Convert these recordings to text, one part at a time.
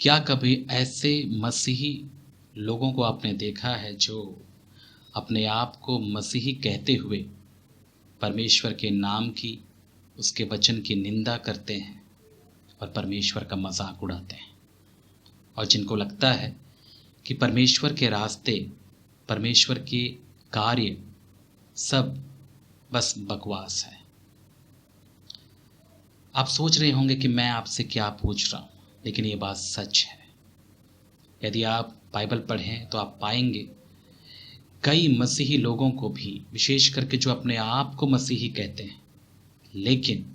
क्या कभी ऐसे मसीही लोगों को आपने देखा है जो अपने आप को मसीही कहते हुए परमेश्वर के नाम की, उसके वचन की निंदा करते हैं और परमेश्वर का मजाक उड़ाते हैं, और जिनको लगता है कि परमेश्वर के रास्ते, परमेश्वर के कार्य सब बस बकवास है। आप सोच रहे होंगे कि मैं आपसे क्या पूछ रहा हूँ, लेकिन ये बात सच है। यदि आप बाइबल पढ़ें तो आप पाएंगे कई मसीही लोगों को भी, विशेष करके जो अपने आप को मसीही कहते हैं, लेकिन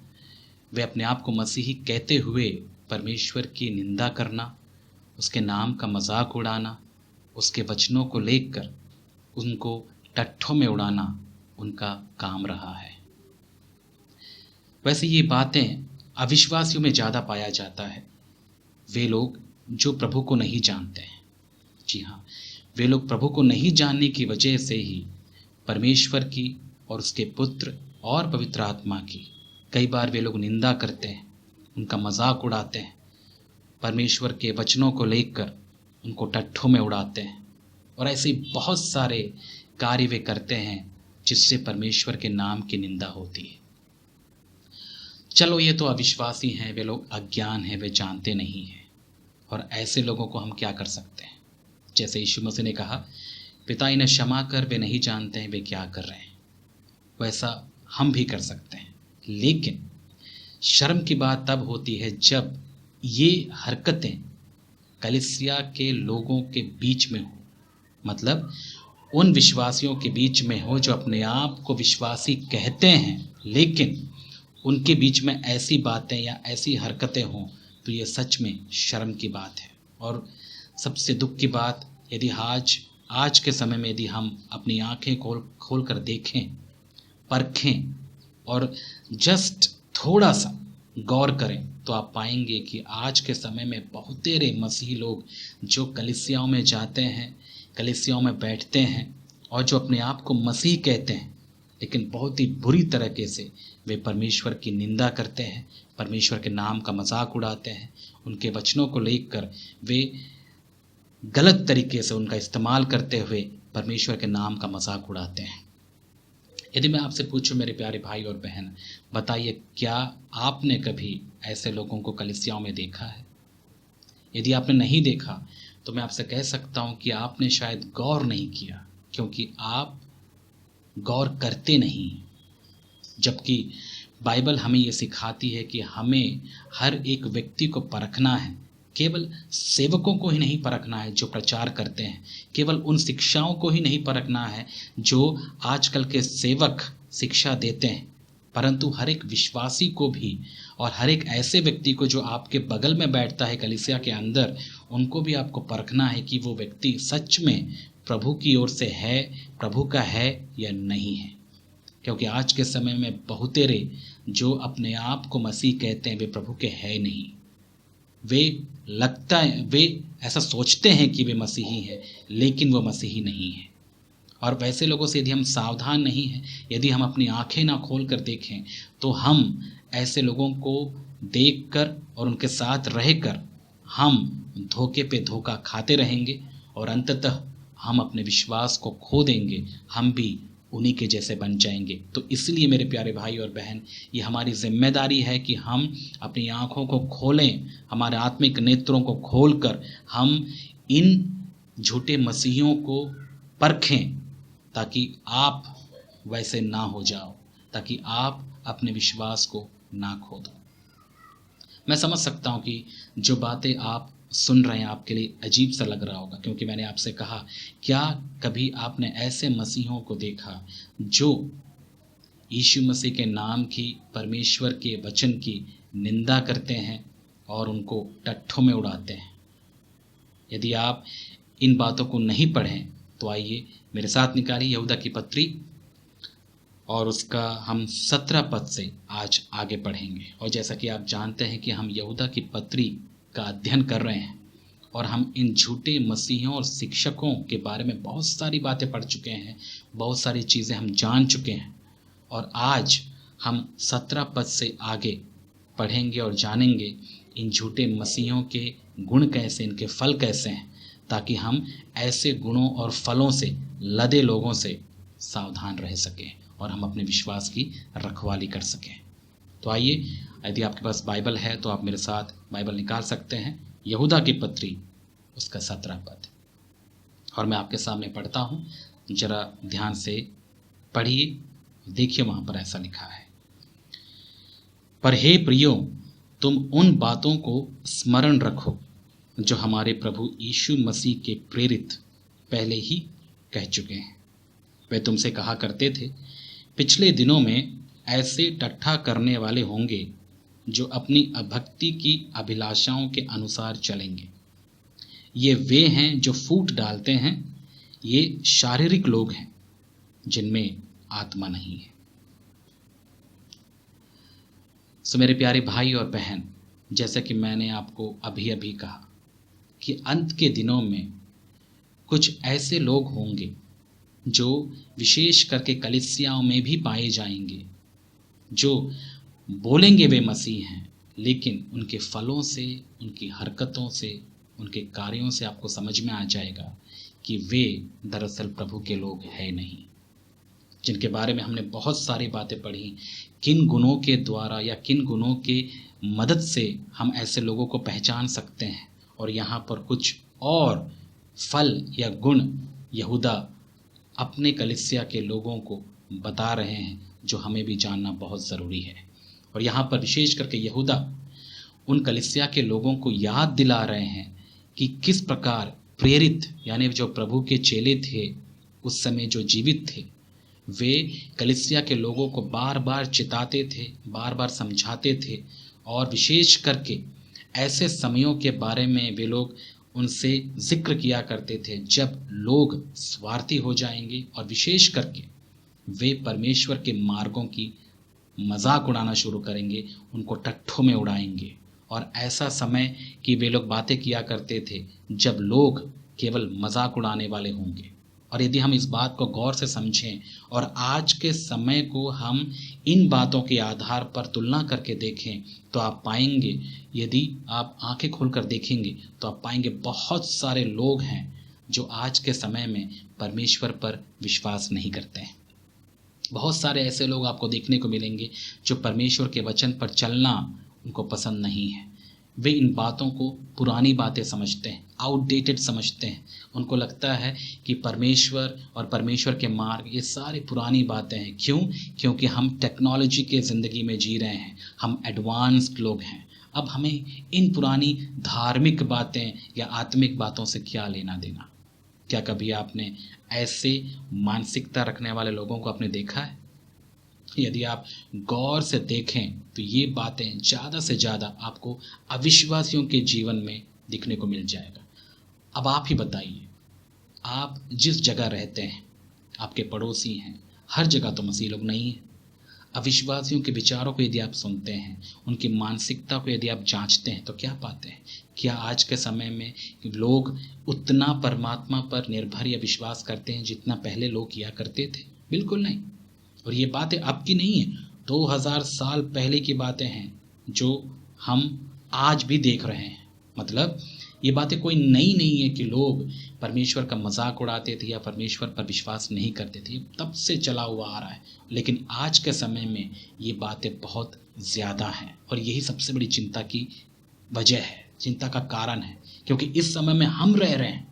वे अपने आप को मसीही कहते हुए परमेश्वर की निंदा करना, उसके नाम का मजाक उड़ाना, उसके वचनों को लेकर उनको टट्ठों में उड़ाना उनका काम रहा है। वैसे ये बातें अविश्वासियों में ज़्यादा पाया जाता है। वे लोग जो प्रभु को नहीं जानते हैं, जी हाँ, वे लोग प्रभु को नहीं जानने की वजह से ही परमेश्वर की और उसके पुत्र और पवित्र आत्मा की कई बार वे लोग निंदा करते हैं, उनका मजाक उड़ाते हैं, परमेश्वर के वचनों को लेकर उनको टट्ठों में उड़ाते हैं, और ऐसे बहुत सारे कार्य वे करते हैं जिससे परमेश्वर के नाम की निंदा होती है। चलो, ये तो अविश्वासी हैं, वे लोग अज्ञान हैं, वे जानते नहीं हैं, और ऐसे लोगों को हम क्या कर सकते हैं? जैसे यीशु मसीह ने कहा, पिता इन्हें क्षमा कर, वे नहीं जानते हैं वे क्या कर रहे हैं, वैसा हम भी कर सकते हैं। लेकिन शर्म की बात तब होती है जब ये हरकतें कलीसिया के लोगों के बीच में हो, मतलब उन विश्वासियों के बीच में हो जो अपने आप को विश्वासी कहते हैं, लेकिन उनके बीच में ऐसी बातें या ऐसी हरकतें हों, तो ये सच में शर्म की बात है। और सबसे दुख की बात, यदि आज के समय में यदि हम अपनी आंखें खोल कर देखें, परखें और जस्ट थोड़ा सा गौर करें, तो आप पाएंगे कि आज के समय में बहुत तेरे मसीही लोग जो कलीसियाओं में जाते हैं, कलीसियाओं में बैठते हैं और जो अपने आप को मसीह कहते हैं, लेकिन बहुत ही बुरी तरीके से वे परमेश्वर की निंदा करते हैं, परमेश्वर के नाम का मजाक उड़ाते हैं, उनके वचनों को लेकर वे गलत तरीके से उनका इस्तेमाल करते हुए परमेश्वर के नाम का मजाक उड़ाते हैं। यदि मैं आपसे पूछूं मेरे प्यारे भाई और बहन, बताइए क्या आपने कभी ऐसे लोगों को कलीसियाओं में देखा है? यदि आपने नहीं देखा तो मैं आपसे कह सकता हूं कि आपने शायद गौर नहीं किया, क्योंकि आप गौर करते नहीं। जबकि बाइबल हमें ये सिखाती है कि हमें हर एक व्यक्ति को परखना है, केवल सेवकों को ही नहीं परखना है जो प्रचार करते हैं, केवल उन शिक्षाओं को ही नहीं परखना है जो आजकल के सेवक शिक्षा देते हैं, परंतु हर एक विश्वासी को भी और हर एक ऐसे व्यक्ति को जो आपके बगल में बैठता है कलीसिया के अंदर, उनको भी आपको परखना है कि वो व्यक्ति सच में प्रभु की ओर से है, प्रभु का है या नहीं है। क्योंकि आज के समय में बहुतेरे जो अपने आप को मसीह कहते हैं वे प्रभु के है नहीं। वे ऐसा सोचते हैं कि वे मसीही हैं, लेकिन वो मसीही नहीं है। और वैसे लोगों से यदि हम सावधान नहीं हैं, यदि हम अपनी आंखें ना खोल कर देखें, तो हम ऐसे लोगों को देखकर और उनके साथ रहकर हम धोखे पे धोखा खाते रहेंगे और अंततः हम अपने विश्वास को खो देंगे, हम भी उन्हीं के जैसे बन जाएंगे। तो इसलिए मेरे प्यारे भाई और बहन, ये हमारी जिम्मेदारी है कि हम अपनी आँखों को खोलें, हमारे आत्मिक नेत्रों को खोलकर हम इन झूठे मसीहियों को परखें, ताकि आप वैसे ना हो जाओ, ताकि आप अपने विश्वास को ना खो दो। मैं समझ सकता हूँ कि जो बातें आप सुन रहे हैं आपके लिए अजीब सा लग रहा होगा, क्योंकि मैंने आपसे कहा, क्या कभी आपने ऐसे मसीहों को देखा जो यीशु मसीह के नाम की, परमेश्वर के वचन की निंदा करते हैं और उनको टट्ठों में उड़ाते हैं? यदि आप इन बातों को नहीं पढ़ें तो आइए मेरे साथ निकालिए यहूदा की पत्री, और उसका हम 17 पद से आज आगे पढ़ेंगे। और जैसा कि आप जानते हैं कि हम यहूदा की पत्री का अध्ययन कर रहे हैं और हम इन झूठे मसीहों और शिक्षकों के बारे में बहुत सारी बातें पढ़ चुके हैं, बहुत सारी चीज़ें हम जान चुके हैं, और आज हम 17 पद से आगे पढ़ेंगे और जानेंगे इन झूठे मसीहों के गुण कैसे, इनके फल कैसे हैं, ताकि हम ऐसे गुणों और फलों से लदे लोगों से सावधान रह सकें और हम अपने विश्वास की रखवाली कर सकें। तो आइए, यदि आपके पास बाइबल है तो आप मेरे साथ बाइबल निकाल सकते हैं, यहूदा की पत्री उसका 17 पद, और मैं आपके सामने पढ़ता हूँ। जरा ध्यान से पढ़िए, देखिए वहाँ पर ऐसा लिखा है, पर हे प्रियो, तुम उन बातों को स्मरण रखो जो हमारे प्रभु यीशु मसीह के प्रेरित पहले ही कह चुके हैं। वे तुमसे कहा करते थे, पिछले दिनों में ऐसे टट्ठा करने वाले होंगे जो अपनी अभक्ति की अभिलाषाओं के अनुसार चलेंगे। ये वे हैं जो फूट डालते हैं, ये शारीरिक लोग हैं जिनमें आत्मा नहीं है। सो मेरे प्यारे भाई और बहन, जैसा कि मैंने आपको अभी अभी कहा कि अंत के दिनों में कुछ ऐसे लोग होंगे जो विशेष करके कलीसियाओं में भी पाए जाएंगे, जो बोलेंगे वे मसीह हैं, लेकिन उनके फलों से, उनकी हरकतों से, उनके कार्यों से आपको समझ में आ जाएगा कि वे दरअसल प्रभु के लोग हैं नहीं। जिनके बारे में हमने बहुत सारी बातें पढ़ी, किन गुणों के द्वारा या किन गुणों के मदद से हम ऐसे लोगों को पहचान सकते हैं, और यहाँ पर कुछ और फल या गुण यहूदा अपने कलीसिया के लोगों को बता रहे हैं जो हमें भी जानना बहुत ज़रूरी है। और यहाँ पर विशेष करके यहूदा उन कलीसिया के लोगों को याद दिला रहे हैं कि किस प्रकार प्रेरित, यानी जो प्रभु के चेले थे उस समय, जो जीवित थे, वे कलीसिया के लोगों को बार बार चिताते थे, बार बार समझाते थे, और विशेष करके ऐसे समयों के बारे में वे लोग उनसे जिक्र किया करते थे जब लोग स्वार्थी हो जाएंगे और विशेष करके वे परमेश्वर के मार्गों की मजाक उड़ाना शुरू करेंगे, उनको टट्ठों में उड़ाएंगे। और ऐसा समय कि वे लोग बातें किया करते थे जब लोग केवल मजाक उड़ाने वाले होंगे। और यदि हम इस बात को गौर से समझें और आज के समय को हम इन बातों के आधार पर तुलना करके देखें, तो आप पाएंगे, यदि आप आंखें खोलकर देखेंगे तो आप पाएंगे बहुत सारे लोग हैं जो आज के समय में परमेश्वर पर विश्वास नहीं करते हैं। बहुत सारे ऐसे लोग आपको देखने को मिलेंगे जो परमेश्वर के वचन पर चलना उनको पसंद नहीं है। वे इन बातों को पुरानी बातें समझते हैं, आउटडेटेड समझते हैं। उनको लगता है कि परमेश्वर और परमेश्वर के मार्ग ये सारी पुरानी बातें हैं। क्यों? क्योंकि हम टेक्नोलॉजी के ज़िंदगी में जी रहे हैं, हम एडवांस्ड लोग हैं। अब हमें इन पुरानी धार्मिक बातें या आत्मिक बातों से क्या लेना देना। क्या कभी आपने ऐसे मानसिकता रखने वाले लोगों को आपने देखा है? यदि आप गौर से देखें तो ये बातें ज़्यादा से ज़्यादा आपको अविश्वासियों के जीवन में दिखने को मिल जाएगा। अब आप ही बताइए, आप जिस जगह रहते हैं, आपके पड़ोसी हैं, हर जगह तो मसीह लोग नहीं हैं। अविश्वासियों के विचारों को यदि आप सुनते हैं, उनकी मानसिकता को यदि आप जांचते हैं, तो क्या पाते हैं? क्या आज के समय में लोग उतना परमात्मा पर निर्भर या विश्वास करते हैं जितना पहले लोग किया करते थे? बिल्कुल नहीं। और ये बातें अब की नहीं है, 2000 साल पहले की बातें हैं जो हम आज भी देख रहे हैं। मतलब ये बातें कोई नई नहीं है कि लोग परमेश्वर का मजाक उड़ाते थे या परमेश्वर पर विश्वास नहीं करते थे, तब से चला हुआ आ रहा है। लेकिन आज के समय में ये बातें बहुत ज़्यादा हैं, और यही सबसे बड़ी चिंता की वजह है, चिंता का कारण है, क्योंकि इस समय में हम रह रहे हैं।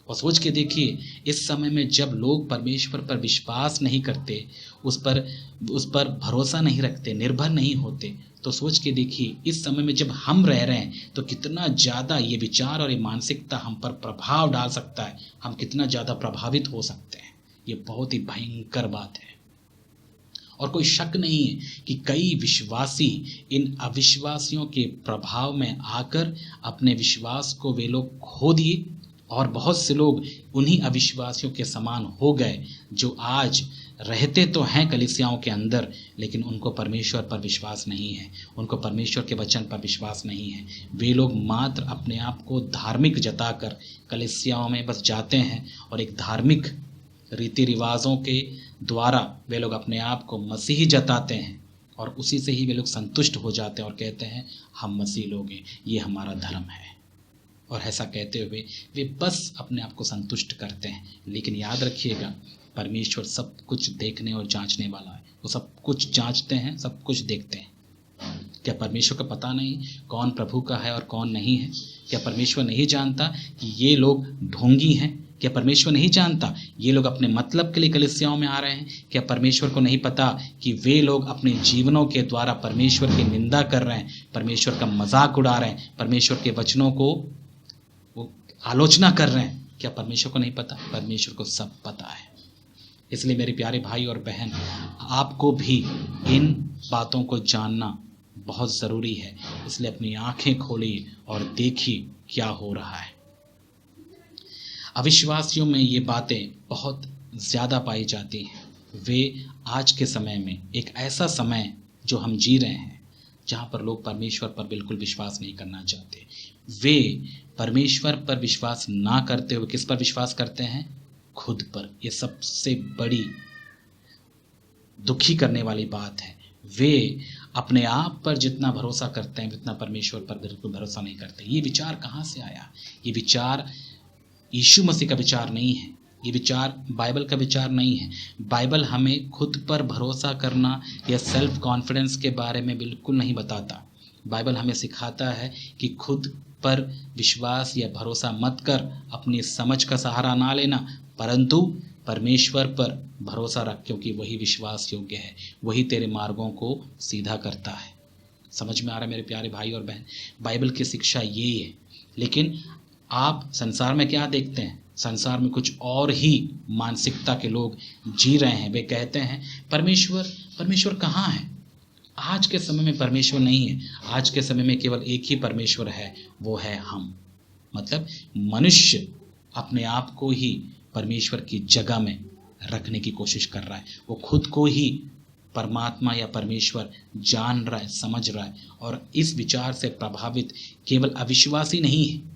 और सोच के देखिए, इस समय में जब लोग परमेश्वर पर विश्वास नहीं करते, उस पर भरोसा नहीं रखते, निर्भर नहीं होते, तो सोच के देखिए इस समय में जब हम रह रहे हैं तो कितना ज़्यादा ये विचार और ये मानसिकता हम पर प्रभाव डाल सकता है, हम कितना ज़्यादा प्रभावित हो सकते हैं। ये बहुत ही भयंकर बात है। और कोई शक नहीं है कि कई विश्वासी इन अविश्वासियों के प्रभाव में आकर अपने विश्वास को वे लोग खो दिए, और बहुत से लोग उन्हीं अविश्वासियों के समान हो गए जो आज रहते तो हैं कलीसियाओं के अंदर, लेकिन उनको परमेश्वर पर विश्वास नहीं है, उनको परमेश्वर के वचन पर विश्वास नहीं है। वे लोग मात्र अपने आप को धार्मिक जताकर कलीसियाओं में बस जाते हैं, और एक धार्मिक रीति रिवाजों के द्वारा वे लोग अपने आप को मसीही जताते हैं, और उसी से ही वे लोग संतुष्ट हो जाते हैं और कहते हैं हम मसीह लोग हैं, ये हमारा धर्म है। और ऐसा कहते हुए वे बस अपने आप को संतुष्ट करते हैं। लेकिन याद रखिएगा, परमेश्वर सब कुछ देखने और जांचने वाला है। वो सब कुछ जांचते हैं, सब कुछ देखते हैं। क्या परमेश्वर को पता नहीं कौन प्रभु का है और कौन नहीं है? क्या परमेश्वर नहीं जानता कि ये लोग ढोंगी हैं? क्या परमेश्वर नहीं जानता ये लोग अपने मतलब के लिए कलीसियाओं में आ रहे हैं? क्या परमेश्वर को नहीं पता कि वे लोग अपने जीवनों के द्वारा परमेश्वर की निंदा कर रहे हैं, परमेश्वर का मजाक उड़ा रहे हैं, परमेश्वर के वचनों को वो आलोचना कर रहे हैं? क्या परमेश्वर को नहीं पता? परमेश्वर को सब पता है। इसलिए मेरे प्यारे भाई और बहन, आपको भी इन बातों को जानना बहुत ज़रूरी है। इसलिए अपनी आंखें खोलिए और देखिए क्या हो रहा है। अविश्वासियों में ये बातें बहुत ज़्यादा पाई जाती हैं। वे आज के समय में, एक ऐसा समय जो हम जी रहे हैं जहाँ पर लोग परमेश्वर पर बिल्कुल विश्वास नहीं करना चाहते। वे परमेश्वर पर विश्वास ना करते हुए किस पर विश्वास करते हैं? खुद पर। ये सबसे बड़ी दुखी करने वाली बात है। वे अपने आप पर जितना भरोसा करते हैं उतना परमेश्वर पर बिल्कुल भरोसा नहीं करते। ये विचार कहाँ से आया? ये विचार यीशु मसीह का विचार नहीं है। ये विचार बाइबल का विचार नहीं है। बाइबल हमें खुद पर भरोसा करना या सेल्फ कॉन्फिडेंस के बारे में बिल्कुल नहीं बताता। बाइबल हमें सिखाता है कि खुद पर विश्वास या भरोसा मत कर, अपनी समझ का सहारा ना लेना, परंतु परमेश्वर पर भरोसा रख, क्योंकि वही विश्वास योग्य है, वही तेरे मार्गों को सीधा करता है। समझ में आ रहा है मेरे प्यारे भाई और बहन? बाइबल की शिक्षा यही है। लेकिन आप संसार में क्या देखते हैं? संसार में कुछ और ही मानसिकता के लोग जी रहे हैं। वे कहते हैं परमेश्वर कहाँ है? आज के समय में परमेश्वर नहीं है। आज के समय में केवल एक ही परमेश्वर है, वो है हम। मतलब मनुष्य अपने आप को ही परमेश्वर की जगह में रखने की कोशिश कर रहा है। वो खुद को ही परमात्मा या परमेश्वर जान रहा है, समझ रहा है। और इस विचार से प्रभावित केवल अविश्वासी नहीं है।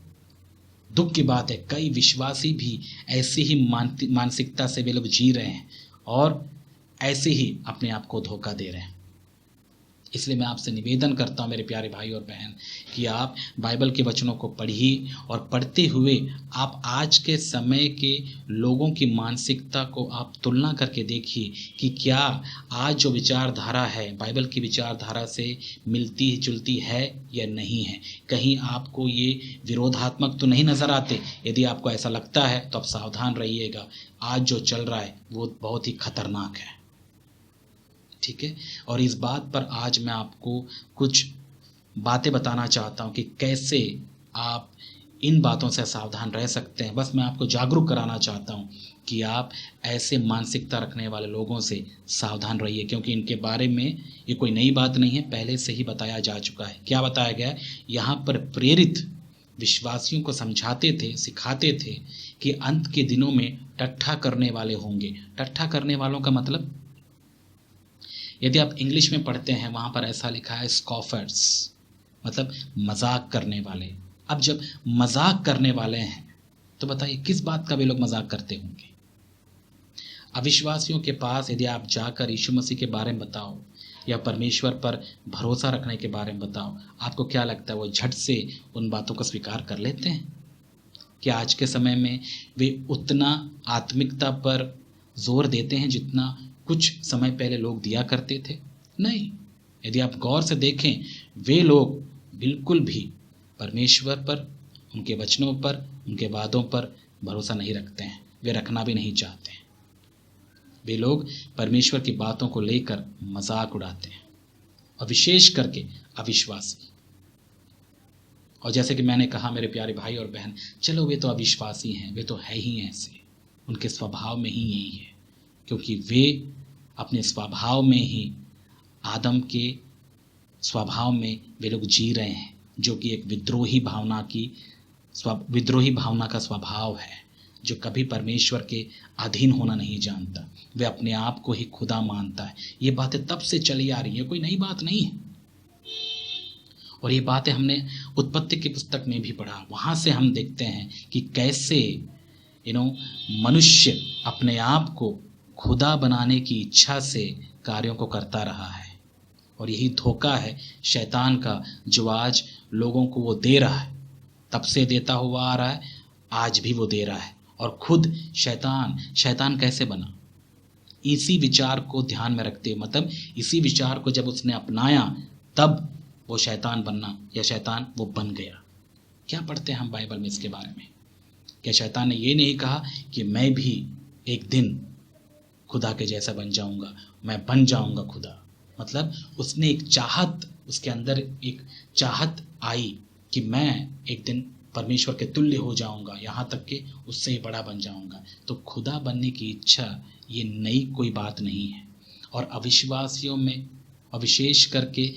दुख की बात है, कई विश्वासी भी ऐसी ही मानसिकता से वे लोग जी रहे हैं और ऐसे ही अपने आप को धोखा दे रहे हैं। इसलिए मैं आपसे निवेदन करता हूँ मेरे प्यारे भाई और बहन कि आप बाइबल के वचनों को पढ़िए और पढ़ते हुए आप आज के समय के लोगों की मानसिकता को आप तुलना करके देखिए कि क्या आज जो विचारधारा है बाइबल की विचारधारा से मिलती जुलती है या नहीं है। कहीं आपको ये विरोधात्मक तो नहीं नज़र आते? यदि आपको ऐसा लगता है तो आप सावधान रहिएगा। आज जो चल रहा है वो बहुत ही खतरनाक है। ठीक है, और इस बात पर आज मैं आपको कुछ बातें बताना चाहता हूं कि कैसे आप इन बातों से सावधान रह सकते हैं। बस मैं आपको जागरूक कराना चाहता हूं कि आप ऐसे मानसिकता रखने वाले लोगों से सावधान रहिए, क्योंकि इनके बारे में ये कोई नई बात नहीं है, पहले से ही बताया जा चुका है। क्या बताया गया है? यहाँ पर प्रेरित विश्वासियों को समझाते थे, सिखाते थे कि अंत के दिनों में टट्ठा करने वाले होंगे। टट्ठा करने वालों का मतलब, यदि आप इंग्लिश में पढ़ते हैं वहाँ पर ऐसा लिखा है स्कॉफर्स, मतलब मजाक करने वाले। अब जब मजाक करने वाले हैं तो बताइए किस बात का वे लोग मजाक करते होंगे? अविश्वासियों के पास यदि आप जाकर यीशु मसीह के बारे में बताओ या परमेश्वर पर भरोसा रखने के बारे में बताओ, आपको क्या लगता है वो झट से उन बातों को स्वीकार कर लेते हैं? क्या आज के समय में वे उतना आत्मिकता पर जोर देते हैं जितना कुछ समय पहले लोग दिया करते थे? नहीं। यदि आप गौर से देखें, वे लोग बिल्कुल भी परमेश्वर पर, उनके वचनों पर, उनके वादों पर भरोसा नहीं रखते हैं। वे रखना भी नहीं चाहते हैं। वे लोग परमेश्वर की बातों को लेकर मजाक उड़ाते हैं, और विशेष करके अविश्वासी। और जैसे कि मैंने कहा मेरे प्यारे भाई और बहन, चलो वे तो अविश्वासी हैं, वे तो है ही ऐसे, उनके स्वभाव में ही यही है, क्योंकि वे अपने स्वभाव में ही, आदम के स्वभाव में वे लोग जी रहे हैं, जो कि एक विद्रोही भावना का स्वभाव है, जो कभी परमेश्वर के अधीन होना नहीं जानता। वे अपने आप को ही खुदा मानता है। ये बातें तब से चली आ रही है, कोई नई बात नहीं है। और ये बातें हमने उत्पत्ति की पुस्तक में भी पढ़ा। वहाँ से हम देखते हैं कि कैसे मनुष्य अपने आप को खुदा बनाने की इच्छा से कार्यों को करता रहा है। और यही धोखा है शैतान का, जो आज लोगों को वो दे रहा है। तब से देता हुआ आ रहा है, आज भी वो दे रहा है। और खुद शैतान कैसे बना? इसी विचार को ध्यान में रखते हुए, मतलब इसी विचार को जब उसने अपनाया, तब वो शैतान बनना या शैतान वो बन गया। क्या पढ़ते हैं हम बाइबल में इसके बारे में? क्या शैतान ने ये नहीं कहा कि मैं भी एक दिन खुदा के जैसा बन जाऊंगा, मैं बन जाऊंगा खुदा? मतलब उसने एक चाहत, उसके अंदर एक चाहत आई कि मैं एक दिन परमेश्वर के तुल्य हो जाऊंगा, यहाँ तक कि उससे ही बड़ा बन जाऊंगा। तो खुदा बनने की इच्छा ये नई कोई बात नहीं है। और अविश्वासियों में, और विशेष करके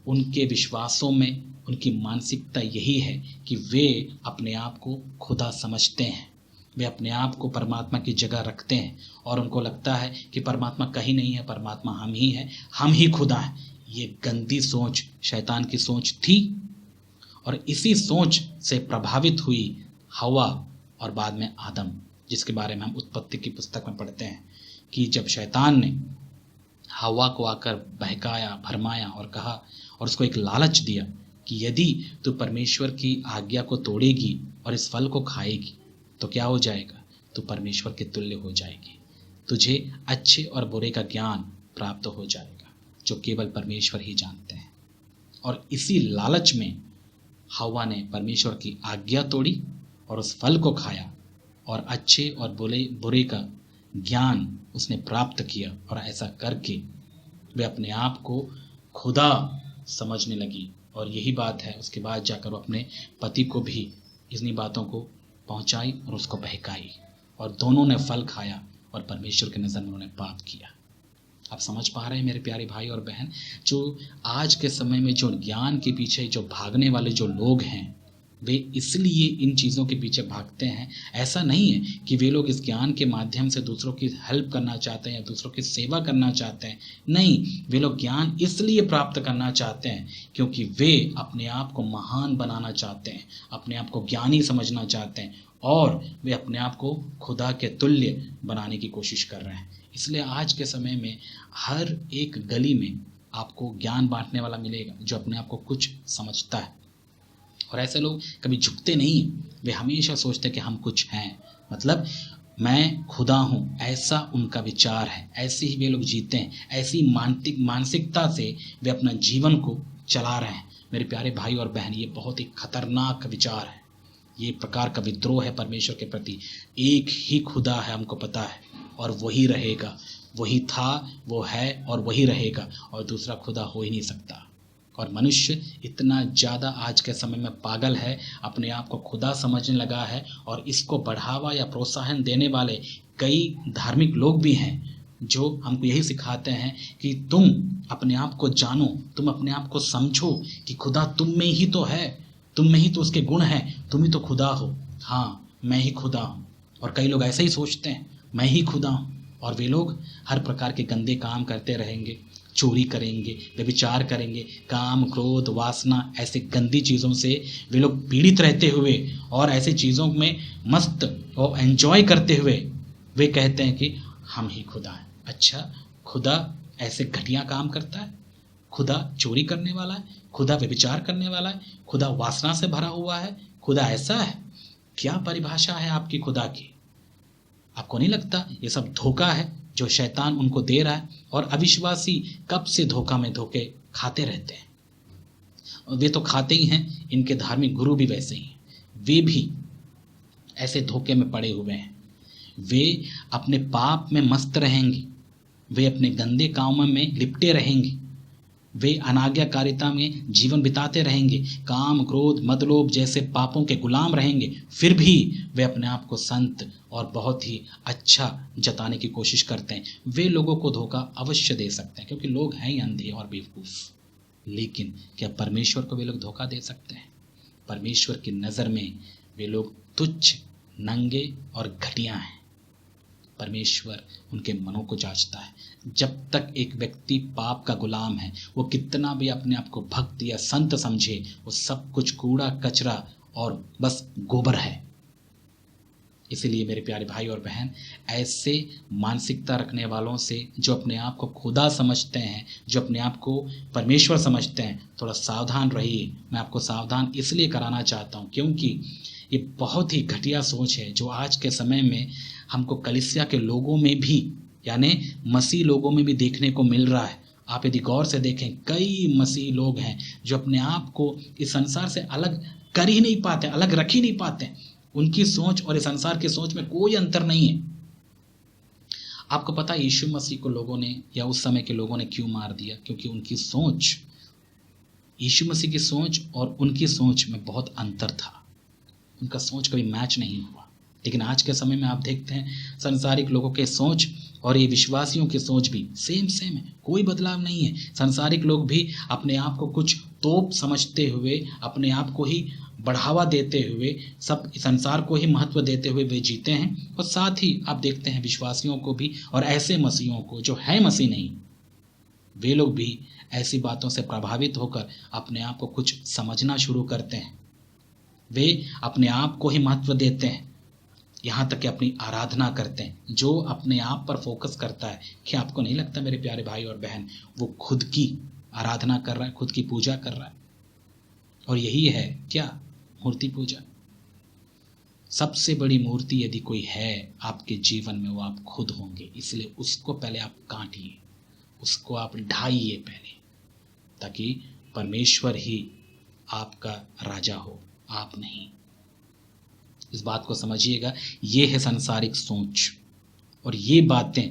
उनके विश्वासों में, उनकी मानसिकता यही है कि वे अपने आप को खुदा समझते हैं, वे अपने आप को परमात्मा की जगह रखते हैं और उनको लगता है कि परमात्मा कहीं नहीं है, परमात्मा हम ही हैं, हम ही खुदा हैं। ये गंदी सोच शैतान की सोच थी और इसी सोच से प्रभावित हुई हवा और बाद में आदम, जिसके बारे में हम उत्पत्ति की पुस्तक में पढ़ते हैं कि जब शैतान ने हवा को आकर बहकाया, भरमाया और कहा और उसको एक लालच दिया कि यदि तू परमेश्वर की आज्ञा को तोड़ेगी और इस फल को खाएगी तो क्या हो जाएगा? तू परमेश्वर के तुल्य हो जाएगी, तुझे अच्छे और बुरे का ज्ञान प्राप्त हो जाएगा जो केवल परमेश्वर ही जानते हैं। और इसी लालच में हवा ने परमेश्वर की आज्ञा तोड़ी और उस फल को खाया और अच्छे और बुरे का ज्ञान उसने प्राप्त किया। और ऐसा करके वे अपने आप को खुदा समझने लगी। और यही बात है, उसके बाद जाकर वो अपने पति को भी इन्हीं बातों को पहुंचाई और उसको बहकाई और दोनों ने फल खाया और परमेश्वर के नज़र में उन्होंने पाप किया। आप समझ पा रहे हैं मेरे प्यारे भाई और बहन, जो आज के समय में जो ज्ञान के पीछे जो भागने वाले जो लोग हैं, वे इसलिए इन चीज़ों के पीछे भागते हैं। ऐसा नहीं है कि वे लोग इस ज्ञान के माध्यम से दूसरों की हेल्प करना चाहते हैं या दूसरों की सेवा करना चाहते हैं। नहीं, वे लोग ज्ञान इसलिए प्राप्त करना चाहते हैं क्योंकि वे अपने आप को महान बनाना चाहते हैं, अपने आप को ज्ञानी समझना चाहते हैं और वे अपने आप को खुदा के तुल्य बनाने की कोशिश कर रहे हैं। इसलिए आज के समय में हर एक गली में आपको ज्ञान बांटने वाला मिलेगा जो अपने आप को कुछ समझता है। और ऐसे लोग कभी झुकते नहीं, वे हमेशा सोचते कि हम कुछ हैं, मतलब मैं खुदा हूँ, ऐसा उनका विचार है। ऐसे ही वे लोग जीते हैं, ऐसी मानसिकता से वे अपना जीवन को चला रहे हैं। मेरे प्यारे भाई और बहन, ये बहुत ही खतरनाक विचार है, ये प्रकार का विद्रोह है परमेश्वर के प्रति। एक ही खुदा है, हमको पता है, और वही रहेगा, वही था, वो है और वही रहेगा, और दूसरा खुदा हो ही नहीं सकता। और मनुष्य इतना ज़्यादा आज के समय में पागल है, अपने आप को खुदा समझने लगा है, और इसको बढ़ावा या प्रोत्साहन देने वाले कई धार्मिक लोग भी हैं जो हमको यही सिखाते हैं कि तुम अपने आप को जानो, तुम अपने आप को समझो कि खुदा तुम में ही तो है, तुम में ही तो उसके गुण हैं, तुम ही तो खुदा हो। हाँ, मैं ही खुदा हूँ। और कई लोग ऐसे ही सोचते हैं, मैं ही खुदा हूँ, और वे लोग हर प्रकार के गंदे काम करते रहेंगे, चोरी करेंगे, व्यभिचार करेंगे, काम, क्रोध, वासना, ऐसे गंदी चीज़ों से वे लोग पीड़ित रहते हुए और ऐसे चीज़ों में मस्त और एंजॉय करते हुए वे कहते हैं कि हम ही खुदा हैं। अच्छा, खुदा ऐसे घटिया काम करता है? खुदा चोरी करने वाला है? खुदा व्यभिचार करने वाला है? खुदा वासना से भरा हुआ है? खुदा ऐसा है? क्या परिभाषा है आपकी खुदा की? आपको नहीं लगता ये सब धोखा है जो शैतान उनको दे रहा है? और अविश्वासी कब से धोखा में धोखे खाते रहते हैं, और वे तो खाते ही हैं, इनके धार्मिक गुरु भी वैसे ही, वे भी ऐसे धोखे में पड़े हुए हैं। वे अपने पाप में मस्त रहेंगे, वे अपने गंदे कामों में लिपटे रहेंगे, वे अनाज्ञाकारिता में जीवन बिताते रहेंगे, काम, क्रोध, मदलोभ जैसे पापों के गुलाम रहेंगे, फिर भी वे अपने आप को संत और बहुत ही अच्छा जताने की कोशिश करते हैं। वे लोगों को धोखा अवश्य दे सकते हैं क्योंकि लोग हैं ही अंधे और बेवकूफ़, लेकिन क्या परमेश्वर को वे लोग धोखा दे सकते हैं? परमेश्वर की नज़र में वे लोग तुच्छ, नंगे और घटिया हैं। परमेश्वर उनके मनों को जांचता है। जब तक एक व्यक्ति पाप का गुलाम है, वो कितना भी अपने आप को भक्त या संत समझे, वो सब कुछ कूड़ा कचरा और बस गोबर है। इसीलिए मेरे प्यारे भाई और बहन, ऐसे मानसिकता रखने वालों से, जो अपने आप को खुदा समझते हैं, जो अपने आप को परमेश्वर समझते हैं, थोड़ा सावधान रहिए। मैं आपको सावधान इसलिए कराना चाहता हूँ क्योंकि ये बहुत ही घटिया सोच है जो आज के समय में हमको कलीसिया के लोगों में भी, यानी मसीह लोगों में भी देखने को मिल रहा है। आप यदि गौर से देखें, कई मसीह लोग हैं जो अपने आप को इस संसार से अलग कर ही नहीं पाते, अलग रख ही नहीं पाते। उनकी सोच और इस संसार की सोच में कोई अंतर नहीं है। आपको पता है यीशु मसीह को लोगों ने या उस समय के लोगों ने क्यों मार दिया? क्योंकि उनकी सोच, यीशु मसीह की सोच और उनकी सोच में बहुत अंतर था। उनका सोच कभी मैच नहीं हुआ। लेकिन आज के समय में आप देखते हैं संसारिक लोगों के सोच और ये विश्वासियों की सोच भी सेम है, कोई बदलाव नहीं है। संसारिक लोग भी अपने आप को कुछ तोप समझते हुए, अपने आप को ही बढ़ावा देते हुए, सब संसार को ही महत्व देते हुए वे जीते हैं। और साथ ही आप देखते हैं विश्वासियों को भी और ऐसे मसीहों को जो है मसीह नहीं, वे लोग भी ऐसी बातों से प्रभावित होकर अपने आप को कुछ समझना शुरू करते हैं। वे अपने आप को ही महत्व देते हैं, यहाँ तक कि अपनी आराधना करते हैं। जो अपने आप पर फोकस करता है, क्या आपको नहीं लगता मेरे प्यारे भाई और बहन, वो खुद की आराधना कर रहा है, खुद की पूजा कर रहा है? और यही है क्या? मूर्ति पूजा। सबसे बड़ी मूर्ति यदि कोई है आपके जीवन में, वो आप खुद होंगे। इसलिए उसको पहले आप काटिए, उसको आप ढाइए पहले, ताकि परमेश्वर ही आपका राजा हो, आप नहीं। इस बात को समझिएगा। ये है संसारिक सोच, और ये बातें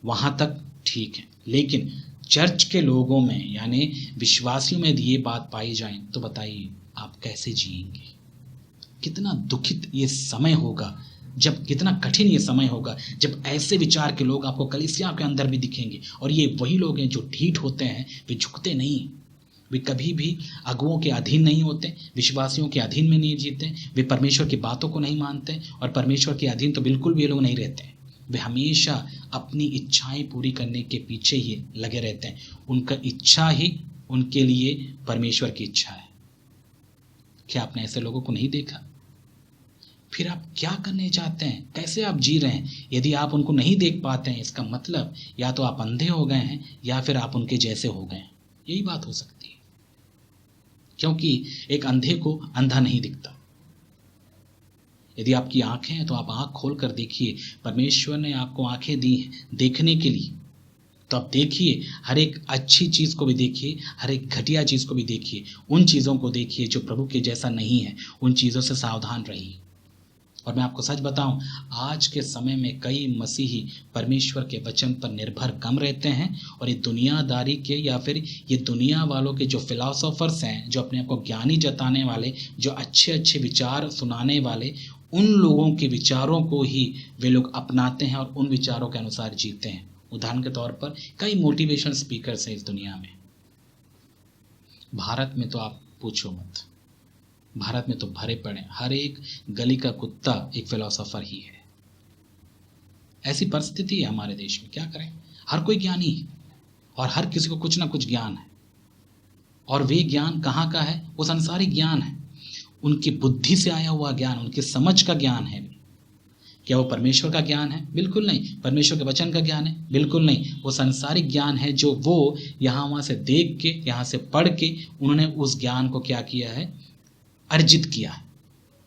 वहाँ तक ठीक है, लेकिन चर्च के लोगों में यानी विश्वासियों में यदि ये बात पाई जाए तो बताइए आप कैसे जिएंगे? कितना दुखित ये समय होगा, जब कितना कठिन ये समय होगा जब ऐसे विचार के लोग आपको कलीसिया के अंदर भी दिखेंगे। और ये वही लोग हैं जो ढीठ होते हैं, वे झुकते नहीं, वे कभी भी अगुओं के अधीन नहीं होते, विश्वासियों के अधीन में नहीं जीते, वे परमेश्वर की बातों को नहीं मानते, और परमेश्वर के अधीन तो बिल्कुल भी ये लोग नहीं रहते। वे हमेशा अपनी इच्छाएं पूरी करने के पीछे ही लगे रहते हैं। उनका इच्छा ही उनके लिए परमेश्वर की इच्छा है। क्या आपने ऐसे लोगों को नहीं देखा? फिर आप क्या करने चाहते हैं? कैसे आप जी रहे हैं? यदि आप उनको नहीं देख पाते हैं, इसका मतलब या तो आप अंधे हो गए हैं या फिर आप उनके जैसे हो गए हैं। यही बात हो सकती है, क्योंकि एक अंधे को अंधा नहीं दिखता। यदि आपकी आंखें हैं तो आप आंख खोल कर देखिए। परमेश्वर ने आपको आंखें दी हैं देखने के लिए, तो आप देखिए, हर एक अच्छी चीज़ को भी देखिए, हर एक घटिया चीज़ को भी देखिए। उन चीज़ों को देखिए जो प्रभु के जैसा नहीं है, उन चीज़ों से सावधान रहिए। और मैं आपको सच बताऊं, आज के समय में कई मसीही परमेश्वर के वचन पर निर्भर कम रहते हैं, और ये दुनियादारी के या फिर ये दुनिया वालों के जो फिलोसोफर्स हैं, जो अपने आप को ज्ञानी जताने वाले, जो अच्छे अच्छे विचार सुनाने वाले, उन लोगों के विचारों को ही वे लोग अपनाते हैं और उन विचारों के अनुसार जीते हैं। उदाहरण के तौर पर कई मोटिवेशनल स्पीकर्स हैं इस दुनिया में। भारत में तो आप पूछो मत, भारत में तो भरे पड़े, हर एक गली का कुत्ता एक फिलोसोफर ही है। ऐसी परिस्थिति है हमारे देश में, क्या करें? हर कोई ज्ञानी है और हर किसी को कुछ ना कुछ ज्ञान है, और वे ज्ञान कहाँ का है? वो संसारिक ज्ञान है, उनकी बुद्धि से आया हुआ ज्ञान, उनकी समझ का ज्ञान है। क्या वो परमेश्वर का ज्ञान है? बिल्कुल नहीं। परमेश्वर के वचन का ज्ञान है? बिल्कुल नहीं। वो संसारिक ज्ञान है जो वो यहाँ वहाँ से देख के, यहाँ से पढ़ के उन्होंने उस ज्ञान को क्या किया है? अर्जित किया है।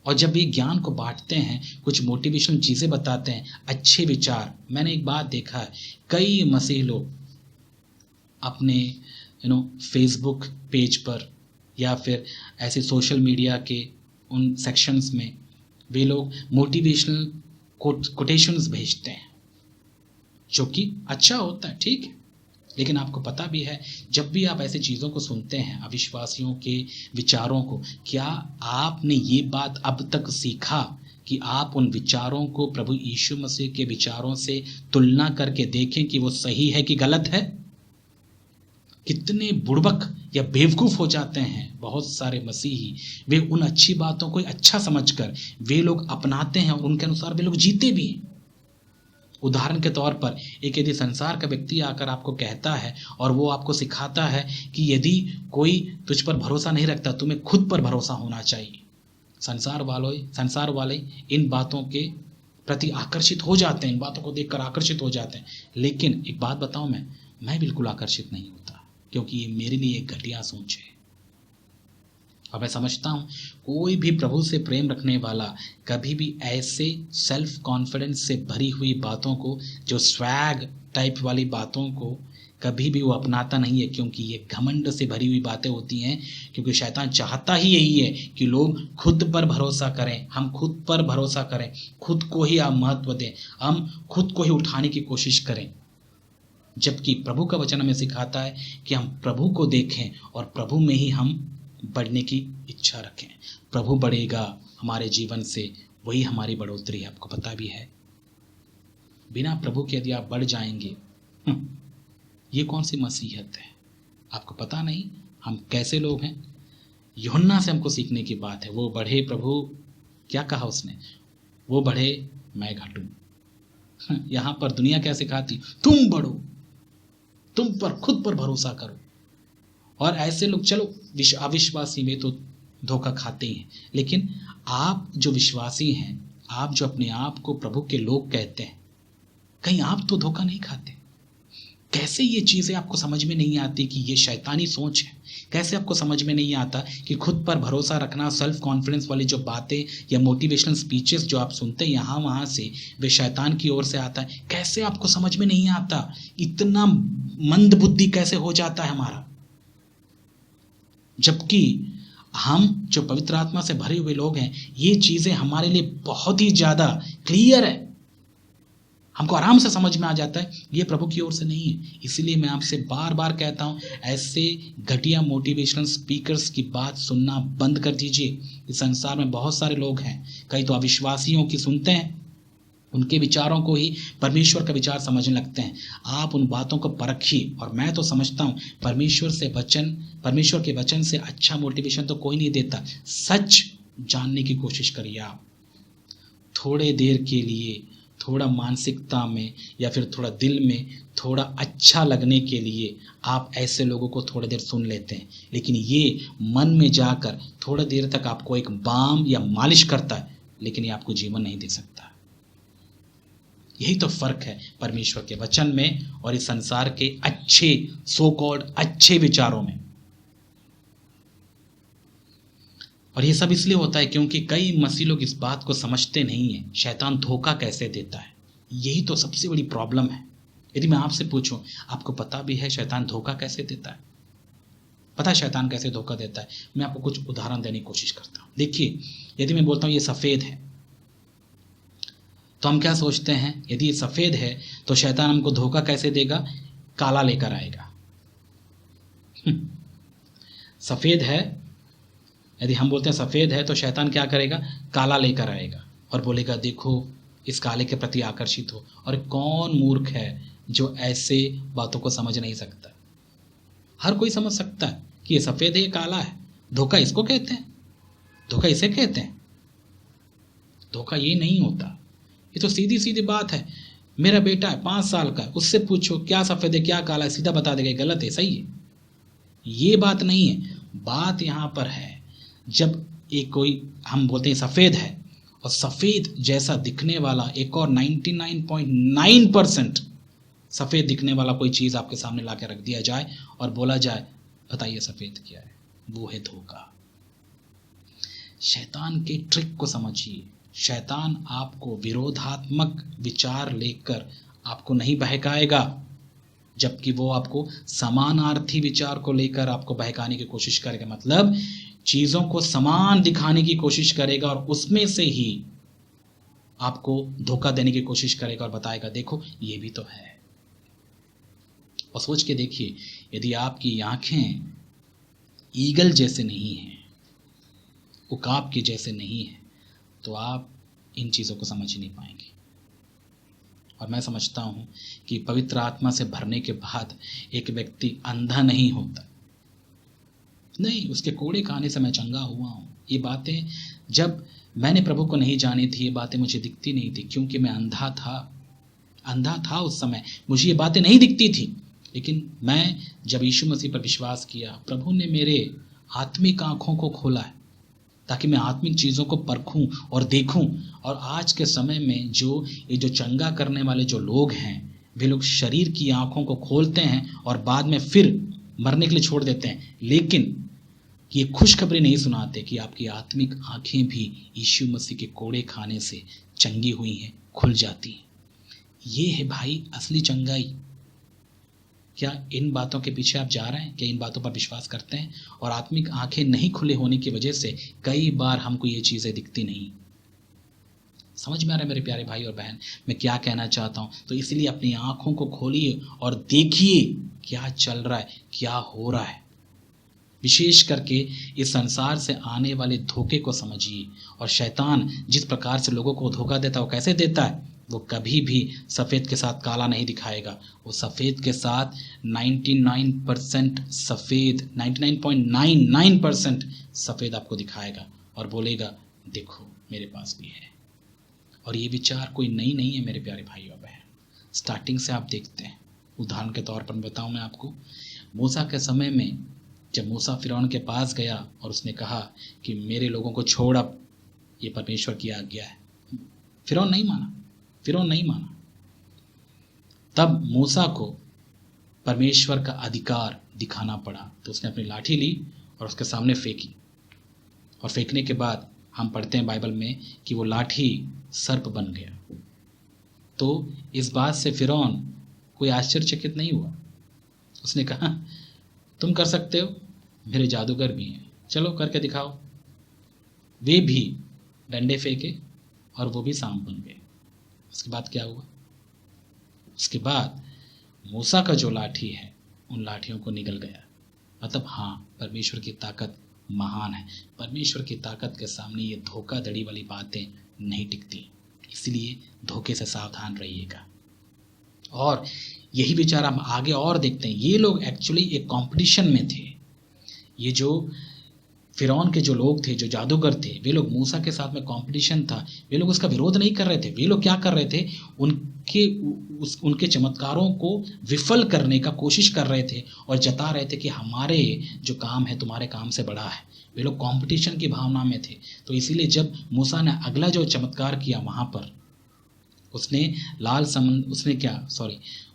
और जब ये ज्ञान को बांटते हैं, कुछ मोटिवेशनल चीज़ें बताते हैं, अच्छे विचार, मैंने एक बात देखा है, कई मसीह लोग अपने फेसबुक पेज पर या फिर ऐसे सोशल मीडिया के उन सेक्शंस में वे लोग मोटिवेशनल कोटेशंस भेजते हैं, जो कि अच्छा होता है, ठीक है। लेकिन आपको पता भी है, जब भी आप ऐसी चीज़ों को सुनते हैं, अविश्वासियों के विचारों को, क्या आपने ये बात अब तक सीखा कि आप उन विचारों को प्रभु यीशु मसीह के विचारों से तुलना करके देखें कि वो सही है कि गलत है? कितने बुड़बक या बेवकूफ़ हो जाते हैं बहुत सारे मसीही। वे उन अच्छी बातों को अच्छा समझकर वे लोग अपनाते हैं और उनके अनुसार वे लोग जीते भी हैं। उदाहरण के तौर पर, एक यदि संसार का व्यक्ति आकर आपको कहता है और वो आपको सिखाता है कि यदि कोई तुझ पर भरोसा नहीं रखता, तुम्हें खुद पर भरोसा होना चाहिए, संसार वाले इन बातों के प्रति आकर्षित हो जाते हैं, इन बातों को देखकर आकर्षित हो जाते हैं। लेकिन एक बात बताऊं, मैं बिल्कुल आकर्षित नहीं होता, क्योंकि ये मेरे लिए एक घटिया सोच है। और मैं समझता हूँ कोई भी प्रभु से प्रेम रखने वाला कभी भी ऐसे सेल्फ कॉन्फिडेंस से भरी हुई बातों को, जो स्वैग टाइप वाली बातों को कभी भी वो अपनाता नहीं है, क्योंकि ये घमंड से भरी हुई बातें होती हैं। क्योंकि शैतान चाहता ही यही है कि लोग खुद पर भरोसा करें, हम खुद पर भरोसा करें, खुद को ही आप महत्व दें, हम खुद को ही उठाने की कोशिश करें। जबकि प्रभु का वचन हमें सिखाता है कि हम प्रभु को देखें और प्रभु में ही हम बढ़ने की इच्छा रखें। प्रभु बढ़ेगा हमारे जीवन से, वही हमारी बढ़ोतरी है। आपको पता भी है, बिना प्रभु के यदि आप बढ़ जाएंगे, ये कौन सी मसीहत है? आपको पता नहीं हम कैसे लोग हैं? यूहन्ना से हमको सीखने की बात है। वो बढ़े, प्रभु क्या कहा उसने? वो बढ़े मैं घटूं। यहाँ पर दुनिया क्या सिखाती? तुम बढ़ो, तुम पर खुद पर भरोसा करो। और ऐसे लोग, चलो अविश्वासी में तो धोखा खाते ही हैं, लेकिन आप जो विश्वासी हैं, आप जो अपने आप को प्रभु के लोग कहते हैं, कहीं आप तो धोखा नहीं खाते? कैसे ये चीज़ें आपको समझ में नहीं आती कि ये शैतानी सोच है? कैसे आपको समझ में नहीं आता कि खुद पर भरोसा रखना, सेल्फ कॉन्फिडेंस वाली जो बातें या मोटिवेशनल स्पीचेस जो आप सुनते हैं यहाँ वहाँ से, वे शैतान की ओर से आता है? कैसे आपको समझ में नहीं आता? इतना मंद बुद्धि कैसे हो जाता है हमारा? जबकि हम जो पवित्र आत्मा से भरे हुए लोग हैं, ये चीज़ें हमारे लिए बहुत ही ज़्यादा क्लियर है, हमको आराम से समझ में आ जाता है ये प्रभु की ओर से नहीं है। इसीलिए मैं आपसे बार बार कहता हूँ, ऐसे घटिया मोटिवेशनल स्पीकर्स की बात सुनना बंद कर दीजिए। इस संसार में बहुत सारे लोग हैं, कई तो अविश्वासियों की सुनते हैं, उनके विचारों को ही परमेश्वर का विचार समझने लगते हैं। आप उन बातों को परखिए। और मैं तो समझता हूँ परमेश्वर के वचन से अच्छा मोटिवेशन तो कोई नहीं देता। सच जानने की कोशिश करिए आप। थोड़े देर के लिए, थोड़ा मानसिकता में या फिर थोड़ा दिल में थोड़ा अच्छा लगने के लिए आप ऐसे लोगों को थोड़ी देर सुन लेते हैं, लेकिन ये मन में जाकर थोड़ा देर तक आपको एक बाम या मालिश करता है, लेकिन ये आपको जीवन नहीं दे सकता। यही तो फर्क है परमेश्वर के वचन में और इस संसार के अच्छे सो कॉल्ड अच्छे विचारों में। और ये सब इसलिए होता है क्योंकि कई मसीह लोग इस बात को समझते नहीं है, शैतान धोखा कैसे देता है। यही तो सबसे बड़ी प्रॉब्लम है। यदि मैं आपसे पूछूं, आपको पता भी है शैतान धोखा कैसे देता है? पता है शैतान कैसे धोखा देता है? मैं आपको कुछ उदाहरण देने की कोशिश करता हूं। देखिए, यदि मैं बोलता हूं ये सफ़ेद है, तो हम क्या सोचते हैं? यदि ये सफ़ेद है तो शैतान हमको धोखा कैसे देगा? काला लेकर आएगा। सफ़ेद है, यदि हम बोलते हैं सफ़ेद है तो शैतान क्या करेगा? काला लेकर आएगा और बोलेगा देखो इस काले के प्रति आकर्षित हो। और कौन मूर्ख है जो ऐसे बातों को समझ नहीं सकता? हर कोई समझ सकता है कि ये सफ़ेद है, ये काला है। धोखा इसको कहते हैं, धोखा इसे कहते हैं। धोखा ये नहीं होता, ये तो सीधी सीधी बात है। मेरा बेटा है 5 साल का, उससे पूछो क्या सफ़ेद है क्या काला है, सीधा बता देगा गलत है सही है। ये बात नहीं है। बात यहाँ पर है, जब एक कोई हम बोलते हैं सफ़ेद है और सफ़ेद जैसा दिखने वाला एक और 99.9% सफ़ेद दिखने वाला कोई चीज़ आपके सामने ला के रख दिया जाए और बोला जाए बताइए सफ़ेद क्या है, वो है धोखा। शैतान के ट्रिक को समझिए। शैतान आपको विरोधात्मक विचार लेकर आपको नहीं बहकाएगा, जबकि वो आपको समानार्थी विचार को लेकर आपको बहकाने की कोशिश करेगा। मतलब चीज़ों को समान दिखाने की कोशिश करेगा और उसमें से ही आपको धोखा देने की कोशिश करेगा और बताएगा देखो ये भी तो है। और सोच के देखिए, यदि आपकी आंखें ईगल जैसे नहीं हैं, उकाब के जैसे नहीं हैं, तो आप इन चीज़ों को समझ ही नहीं पाएंगे। और मैं समझता हूँ कि पवित्र आत्मा से भरने के बाद एक व्यक्ति अंधा नहीं होता। नहीं, उसके कोड़े खाने से मैं चंगा हुआ हूँ। ये बातें जब मैंने प्रभु को नहीं जानी थी, ये बातें मुझे दिखती नहीं थी, क्योंकि मैं अंधा था उस समय, मुझे ये बातें नहीं दिखती थी। लेकिन मैं जब यीशु मसीह पर विश्वास किया, प्रभु ने मेरे आत्मिक आँखों को खोला है, ताकि मैं आत्मिक चीज़ों को परखूं और देखूं। और आज के समय में ये जो चंगा करने वाले जो लोग हैं, वे लोग शरीर की आंखों को खोलते हैं और बाद में फिर मरने के लिए छोड़ देते हैं, लेकिन ये खुशखबरी नहीं सुनाते कि आपकी आत्मिक आंखें भी यीशु मसीह के कोड़े खाने से चंगी हुई हैं, खुल जाती हैं। ये है भाई असली चंगाई। क्या इन बातों के पीछे आप जा रहे हैं? क्या इन बातों पर विश्वास करते हैं? और आत्मिक आंखें नहीं खुले होने की वजह से कई बार हमको ये चीज़ें दिखती नहीं। समझ में आ रहा है मेरे प्यारे भाई और बहन, मैं क्या कहना चाहता हूँ? तो इसलिए अपनी आंखों को खोलिए और देखिए क्या चल रहा है, क्या हो रहा है। विशेष करके इस संसार से आने वाले धोखे को समझिए। और शैतान जिस प्रकार से लोगों को धोखा देता है, वो कैसे देता है? वो कभी भी सफ़ेद के साथ काला नहीं दिखाएगा। वो सफ़ेद के साथ 99% सफ़ेद, 99.99% सफ़ेद आपको दिखाएगा और बोलेगा देखो मेरे पास भी है। और ये विचार कोई नई नहीं है मेरे प्यारे भाई और बहन, स्टार्टिंग से आप देखते हैं। उदाहरण के तौर पर बताऊं मैं आपको, मूसा के समय में जब मूसा फिरौन के पास गया और उसने कहा कि मेरे लोगों को छोड़, अब ये परमेश्वर की आज्ञा है, फिरौन नहीं माना। तब मूसा को परमेश्वर का अधिकार दिखाना पड़ा, तो उसने अपनी लाठी ली और उसके सामने फेंकी। और फेंकने के बाद हम पढ़ते हैं बाइबल में कि वो लाठी सर्प बन गया। तो इस बात से फिरौन कोई आश्चर्यचकित नहीं हुआ। उसने कहा तुम कर सकते हो, मेरे जादूगर भी हैं, चलो करके दिखाओ। वे भी डंडे फेंके और वो भी सांप बन गए। उसके बाद क्या हुआ? उसके बाद मूसा का जो लाठी है उन लाठियों को निगल गया। मतलब हाँ, परमेश्वर की ताकत महान है। परमेश्वर की ताकत के सामने ये धोखाधड़ी वाली बातें नहीं टिकती, इसलिए धोखे से सावधान रहिएगा। और यही विचार हम आगे और देखते हैं। ये लोग एक्चुअली एक कंपटीशन में थे। ये जो फिरौन के जो लोग थे, जो जादूगर थे, वे लोग मूसा के साथ में कंपटीशन था। वे लोग उसका विरोध नहीं कर रहे थे। वे लोग क्या कर रहे थे? उनके चमत्कारों को विफल करने का कोशिश कर रहे थे और जता रहे थे कि हमारे जो काम है तुम्हारे काम से बड़ा है। वे लोग कंपटीशन की भावना में थे। तो इसीलिए जब मूसा ने अगला जो चमत्कार किया, वहाँ पर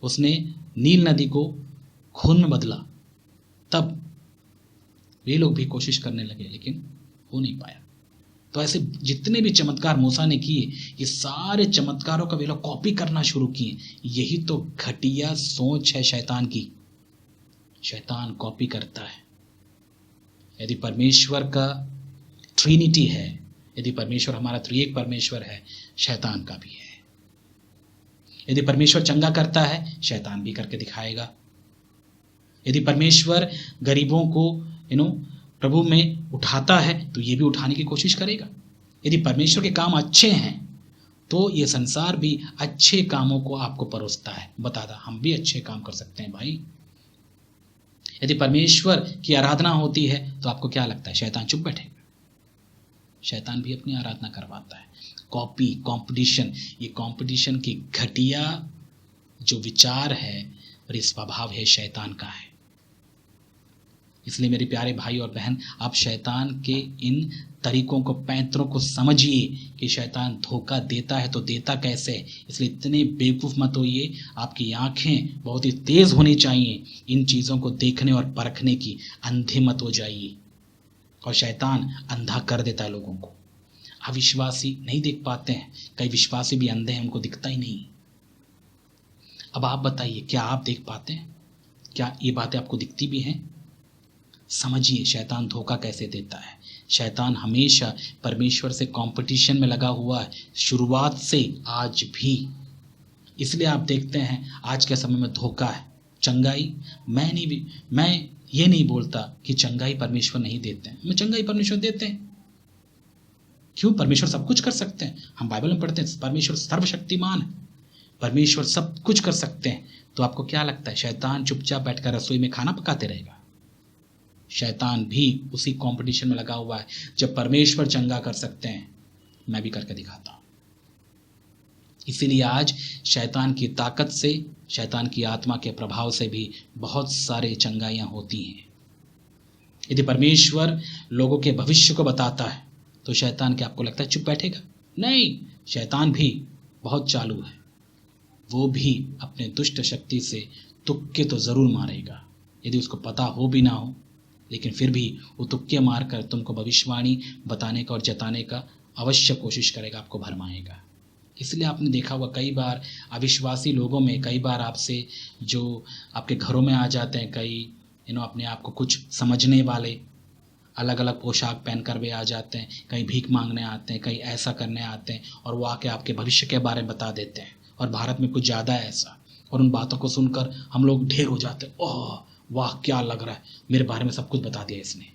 उसने नील नदी को खून में बदला, तब वे लोग भी कोशिश करने लगे, लेकिन हो नहीं पाया। तो ऐसे जितने भी चमत्कार मूसा ने किए, ये सारे चमत्कारों का वे लोग कॉपी करना शुरू किए। यही तो घटिया सोच है शैतान की। शैतान कॉपी करता है। यदि परमेश्वर का ट्रिनिटी है, यदि परमेश्वर हमारा त्रिएक परमेश्वर है, शैतान का भी है। यदि परमेश्वर चंगा करता है, शैतान भी करके दिखाएगा। यदि परमेश्वर गरीबों को प्रभु में उठाता है, तो ये भी उठाने की कोशिश करेगा। यदि परमेश्वर के काम अच्छे हैं, तो ये संसार भी अच्छे कामों को आपको परोसता है, बताता हम भी अच्छे काम कर सकते हैं भाई। यदि परमेश्वर की आराधना होती है, तो आपको क्या लगता है? शैतान चुप बैठेगा? शैतान भी अपनी आराधना करवाता है। कॉपी, कंपटीशन, ये कंपटीशन की घटिया जो विचार है और ये स्वभाव है शैतान का है। इसलिए मेरे प्यारे भाई और बहन, आप शैतान के इन तरीकों को, पैंतरों को समझिए कि शैतान धोखा देता है तो देता कैसे। इसलिए इतने बेवकूफ़ मत होइए। आपकी आंखें बहुत ही तेज़ होनी चाहिए इन चीज़ों को देखने और परखने की। अंधे मत हो जाइए। और शैतान अंधा कर देता है लोगों को। अविश्वासी नहीं देख पाते हैं, कई विश्वासी भी अंधे हैं, उनको दिखता ही नहीं। अब आप बताइए, क्या आप देख पाते हैं? क्या ये बातें आपको दिखती भी हैं? समझिए शैतान धोखा कैसे देता है। शैतान हमेशा परमेश्वर से कंपटीशन में लगा हुआ है, शुरुआत से आज भी। इसलिए आप देखते हैं आज के समय में धोखा है। चंगाई, मैं ये नहीं बोलता कि चंगाई परमेश्वर नहीं देते हैं। मैं चंगाई परमेश्वर देते हैं। क्यों? परमेश्वर सब कुछ कर सकते हैं। हम बाइबल में पढ़ते हैं परमेश्वर सर्वशक्तिमान है, परमेश्वर सब कुछ कर सकते हैं। तो आपको क्या लगता है शैतान चुपचाप बैठकर रसोई में खाना पकाते रहेगा? शैतान भी उसी कंपटीशन में लगा हुआ है। जब परमेश्वर चंगा कर सकते हैं, मैं भी करके दिखाता हूं। इसीलिए आज शैतान की ताकत से, शैतान की आत्मा के प्रभाव से भी बहुत सारे चंगाइयां होती हैं। यदि परमेश्वर लोगों के भविष्य को बताता है, तो शैतान क्या आपको लगता है चुप बैठेगा? नहीं, शैतान भी बहुत चालू है। वो भी अपने दुष्ट शक्ति से तुक्के तो ज़रूर मारेगा, यदि उसको पता हो भी ना हो, लेकिन फिर भी वो तुक्के मारकर तुमको भविष्यवाणी बताने का और जताने का अवश्य कोशिश करेगा, आपको भरमाएगा। इसलिए आपने देखा होगा कई बार अविश्वासी लोगों में, कई बार आपसे जो आपके घरों में आ जाते हैं, कई अपने आप को कुछ समझने वाले अलग अलग पोशाक पहन कर वे आ जाते हैं, कहीं भीख मांगने आते हैं, कहीं ऐसा करने आते हैं, और वो आके आपके भविष्य के बारे में बता देते हैं। और भारत में कुछ ज़्यादा है ऐसा, और उन बातों को सुनकर हम लोग ढेर हो जाते हैं, ओह वाह क्या लग रहा है, मेरे बारे में सब कुछ बता दिया इसने।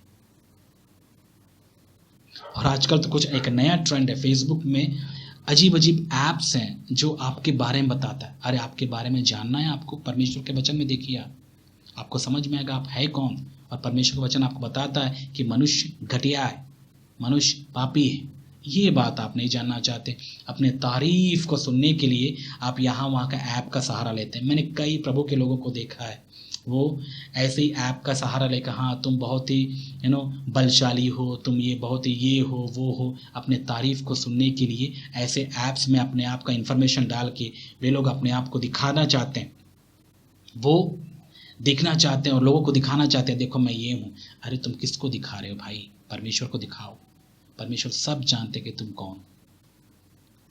और आजकल तो कुछ एक नया ट्रेंड है, फेसबुक में अजीब अजीब ऐप्स हैं जो आपके बारे में बताता है। अरे आपके बारे में जानना है आपको, परमेश्वर के वचन में देखिए, आपको समझ में आएगा आप है कौन। और परमेश्वर का वचन आपको बताता है कि मनुष्य घटिया है, मनुष्य पापी है। ये बात आप नहीं जानना चाहते, अपने तारीफ को सुनने के लिए आप यहाँ वहाँ का ऐप का सहारा लेते हैं। मैंने कई प्रभु के लोगों को देखा है, वो ऐसे ही ऐप का सहारा लेकर, हाँ तुम बहुत ही बलशाली हो, तुम ये बहुत ही ये हो वो हो, अपने तारीफ को सुनने के लिए ऐसे ऐप्स में अपने आप का इन्फॉर्मेशन डाल के वे लोग अपने आप को दिखाना चाहते हैं, वो दिखना चाहते हैं और लोगों को दिखाना चाहते हैं, देखो मैं ये हूँ। अरे तुम किसको दिखा रहे हो भाई? परमेश्वर को दिखाओ, परमेश्वर सब जानते कि तुम कौन।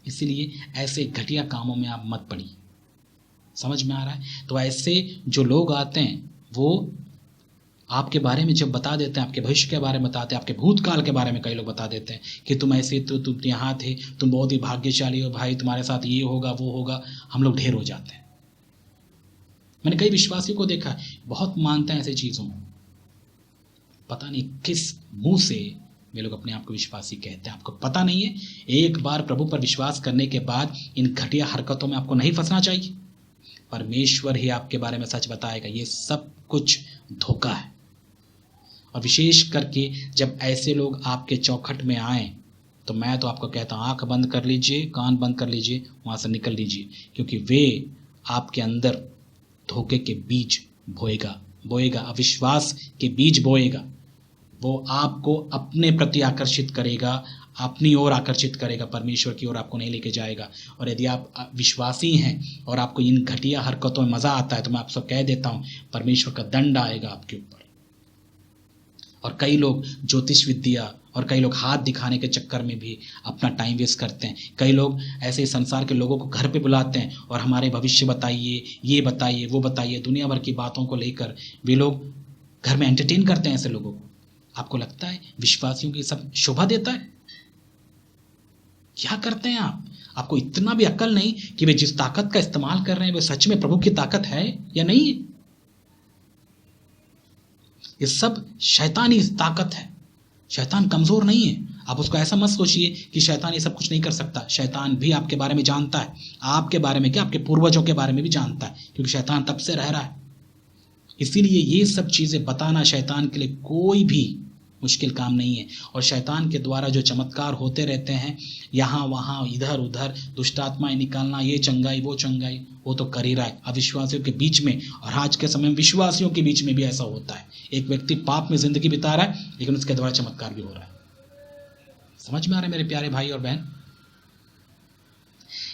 इसीलिए ऐसे घटिया कामों में आप मत पड़िए। समझ में आ रहा है? तो ऐसे जो लोग आते हैं वो आपके बारे में जब बता देते हैं, आपके भविष्य के बारे में बताते हैं, आपके भूतकाल के बारे में कई लोग बता देते हैं कि तुम ऐसे, तो तुम यहाँ थे, तुम बहुत ही भाग्यशाली हो भाई, तुम्हारे साथ ये होगा वो होगा। हम लोग ढेर हो जाते हैं। मैंने कई विश्वासियों को देखा, बहुत मानते हैं ऐसी चीज़ों, पता नहीं किस मुंह से वे लोग अपने आप को विश्वासी कहते हैं। आपको पता नहीं है, एक बार प्रभु पर विश्वास करने के बाद इन घटिया हरकतों में आपको नहीं फंसना चाहिए। परमेश्वर ही आपके बारे में सच बताएगा, ये सब कुछ धोखा है। और विशेष करके जब ऐसे लोग आपके चौखट में आए, तो मैं तो आपको कहता हूँ आंख बंद कर लीजिए, कान बंद कर लीजिए, वहाँ से निकल लीजिए, क्योंकि वे आपके अंदर धोखे के बीज बोएगा, अविश्वास के बीज बोएगा। वो आपको अपने प्रति आकर्षित करेगा, अपनी ओर आकर्षित करेगा, परमेश्वर की ओर आपको नहीं लेके जाएगा। और यदि आप विश्वासी हैं और आपको इन घटिया हरकतों में मज़ा आता है, तो मैं आपसे कह देता हूँ परमेश्वर का दंड आएगा आपके ऊपर। और कई लोग ज्योतिष विद्या और कई लोग हाथ दिखाने के चक्कर में भी अपना टाइम वेस्ट करते हैं। कई लोग ऐसे संसार के लोगों को घर पे बुलाते हैं और हमारे भविष्य बताइए, ये बताइए, वो बताइए, दुनिया भर की बातों को लेकर वे लोग घर में एंटरटेन करते हैं ऐसे लोगों को। आपको लगता है विश्वासियों की सब शोभा देता है? क्या करते हैं आप? आपको इतना भी अक्ल नहीं कि वे जिस ताकत का इस्तेमाल कर रहे हैं वे सच में प्रभु की ताकत है या नहीं है? ये सब शैतानी ताकत है। शैतान कमजोर नहीं है। आप उसको ऐसा मत सोचिए कि शैतान ये सब कुछ नहीं कर सकता। शैतान भी आपके बारे में जानता है, आपके बारे में क्या, आपके पूर्वजों के बारे में भी जानता है, क्योंकि शैतान तब से रह रहा है। इसीलिए ये सब चीजें बताना शैतान के लिए कोई भी मुश्किल काम नहीं है। और शैतान के द्वारा जो चमत्कार होते रहते हैं यहाँ वहाँ इधर उधर, दुष्टात्माएं निकालना, ये चंगाई वो चंगाई, वो तो कर ही रहा है अविश्वासियों के बीच में। और आज के समय में विश्वासियों के बीच में भी ऐसा होता है। एक व्यक्ति पाप में जिंदगी बिता रहा है, लेकिन उसके द्वारा चमत्कार भी हो रहा है। समझ में आ रहा है मेरे प्यारे भाई और बहन?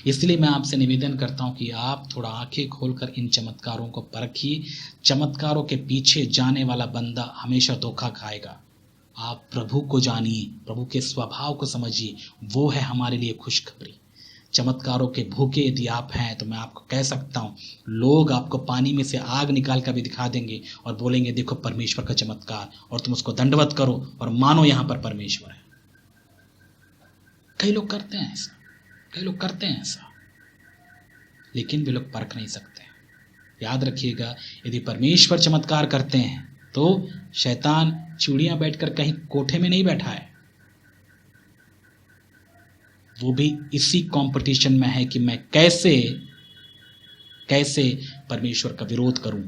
इसलिए मैं आपसे निवेदन करता हूं कि आप थोड़ा आंखें खोलकर इन चमत्कारों को परखिए। चमत्कारों के पीछे जाने वाला बंदा हमेशा धोखा खाएगा। आप प्रभु को जानिए, प्रभु के स्वभाव को समझिए, वो है हमारे लिए खुशखबरी। चमत्कारों के भूखे यदि आप हैं तो मैं आपको कह सकता हूँ, लोग आपको पानी में से आग निकाल कर भी दिखा देंगे और बोलेंगे देखो परमेश्वर का चमत्कार, और तुम उसको दंडवत करो और मानो यहाँ पर परमेश्वर है। कई लोग करते हैं ऐसा, कई लोग करते हैं ऐसा, लेकिन वे लोग परख नहीं सकते। याद रखिएगा, यदि परमेश्वर चमत्कार करते हैं तो शैतान चूड़ियां बैठकर कहीं कोठे में नहीं बैठा है। वो भी इसी कंपटीशन में है कि मैं कैसे परमेश्वर का विरोध करूं।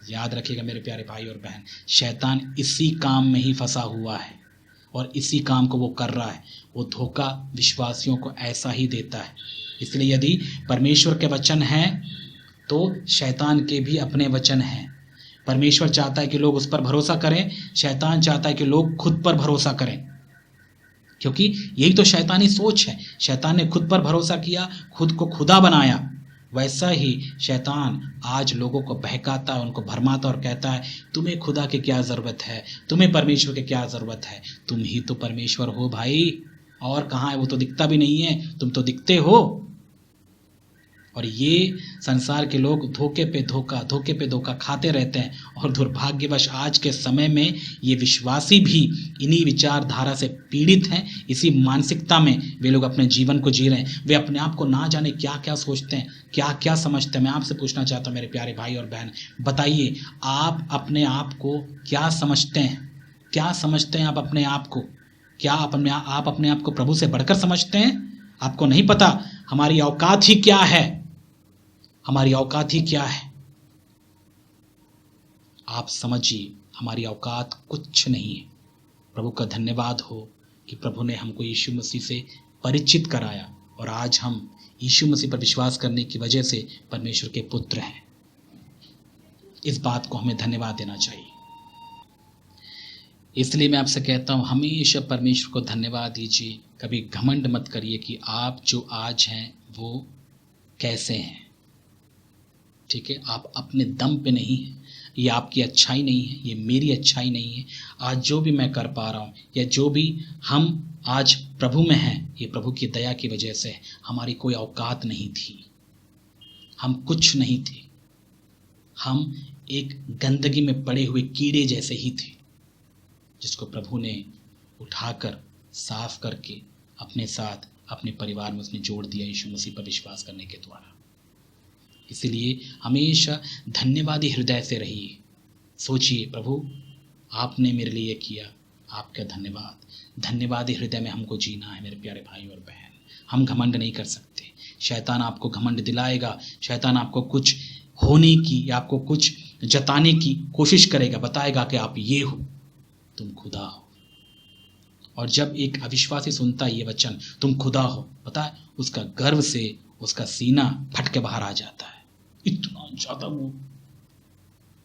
याद रखिएगा मेरे प्यारे भाई और बहन, शैतान इसी काम में ही फंसा हुआ है और इसी काम को वो कर रहा है। वो धोखा विश्वासियों को ऐसा ही देता है। इसलिए यदि परमेश्वर के वचन हैं तो शैतान के भी अपने वचन हैं। परमेश्वर चाहता है कि लोग उस पर भरोसा करें, शैतान चाहता है कि लोग खुद पर भरोसा करें। क्योंकि यही तो शैतानी सोच है। शैतान ने खुद पर भरोसा किया, खुद को खुदा बनाया। वैसा ही शैतान आज लोगों को बहकाता है, उनको भरमाता और कहता है तुम्हें खुदा की क्या ज़रूरत है, तुम्हें परमेश्वर की क्या ज़रूरत है, तुम ही तो परमेश्वर हो भाई, और कहाँ है? वो तो दिखता भी नहीं है, तुम तो दिखते हो। और ये संसार के लोग धोखे पे धोखा खाते रहते हैं। और दुर्भाग्यवश आज के समय में ये विश्वासी भी इन्हीं विचारधारा से पीड़ित हैं। इसी मानसिकता में वे लोग अपने जीवन को जी रहे हैं। वे अपने आप को ना जाने क्या क्या सोचते हैं, क्या क्या समझते हैं। मैं आपसे पूछना चाहता हूँ मेरे प्यारे भाई और बहन, बताइए आप अपने आप को क्या समझते हैं? क्या समझते हैं आप अपने आप को? क्या आप अपने आप को प्रभु से बढ़कर समझते हैं? आपको नहीं पता हमारी औकात ही क्या है, हमारी औकात ही क्या है। आप समझिए हमारी औकात कुछ नहीं है। प्रभु का धन्यवाद हो कि प्रभु ने हमको यीशु मसीह से परिचित कराया और आज हम यीशु मसीह पर विश्वास करने की वजह से परमेश्वर के पुत्र हैं। इस बात को हमें धन्यवाद देना चाहिए। इसलिए मैं आपसे कहता हूँ हमेशा परमेश्वर को धन्यवाद दीजिए। कभी घमंड मत करिए कि आप जो आज हैं वो कैसे हैं। ठीक है, आप अपने दम पे नहीं हैं, ये आपकी अच्छाई नहीं है, ये मेरी अच्छाई नहीं है। आज जो भी मैं कर पा रहा हूँ या जो भी हम आज प्रभु में हैं, ये प्रभु की दया की वजह से है। हमारी कोई औकात नहीं थी, हम कुछ नहीं थे, हम एक गंदगी में पड़े हुए कीड़े जैसे ही थे, जिसको प्रभु ने उठाकर साफ करके अपने साथ अपने परिवार में उसने जोड़ दिया यीशु मसीह पर विश्वास करने के द्वारा। इसलिए हमेशा धन्यवादी हृदय से रहिए। सोचिए प्रभु आपने मेरे लिए किया, आपका धन्यवाद। धन्यवादी हृदय में हमको जीना है मेरे प्यारे भाई और बहन। हम घमंड नहीं कर सकते। शैतान आपको घमंड दिलाएगा, शैतान आपको कुछ होने की या आपको कुछ जताने की कोशिश करेगा, बताएगा कि आप ये हो, तुम खुदा हो। और जब एक अविश्वासी सुनता है ये वचन तुम खुदा हो, पता है उसका गर्व से उसका सीना फट के बाहर आ जाता है। इतना ज़्यादा वो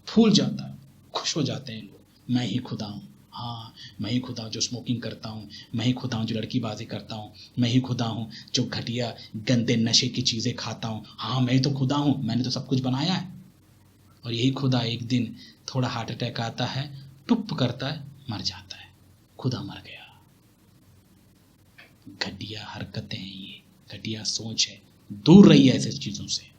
फूल जाता है, खुश हो जाते हैं लोग। मैं ही खुदा हूँ, हाँ मैं ही खुदा हूँ जो स्मोकिंग करता हूँ, मैं ही खुदा हूँ जो लड़कीबाजी करता हूँ, मैं ही खुदा हूँ जो घटिया गंदे नशे की चीज़ें खाता हूँ, हाँ मैं ही तो खुदा हूँ, मैंने तो सब कुछ बनाया है। और यही खुदा एक दिन थोड़ा हार्ट अटैक आता है, टुप करता है, मर जाता है। खुदा मर गया। घटिया हरकतें हैं ये, घटिया सोच है। दूर रहिए ऐसी चीज़ों से।